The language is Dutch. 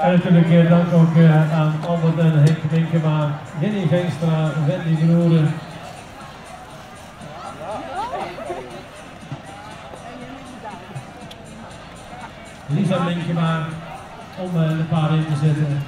En natuurlijk dank ook aan Albert en Henk Minkema, Jenny Veenstra, Wendy Broeren. Lisa Minkema om de paarden in te zetten.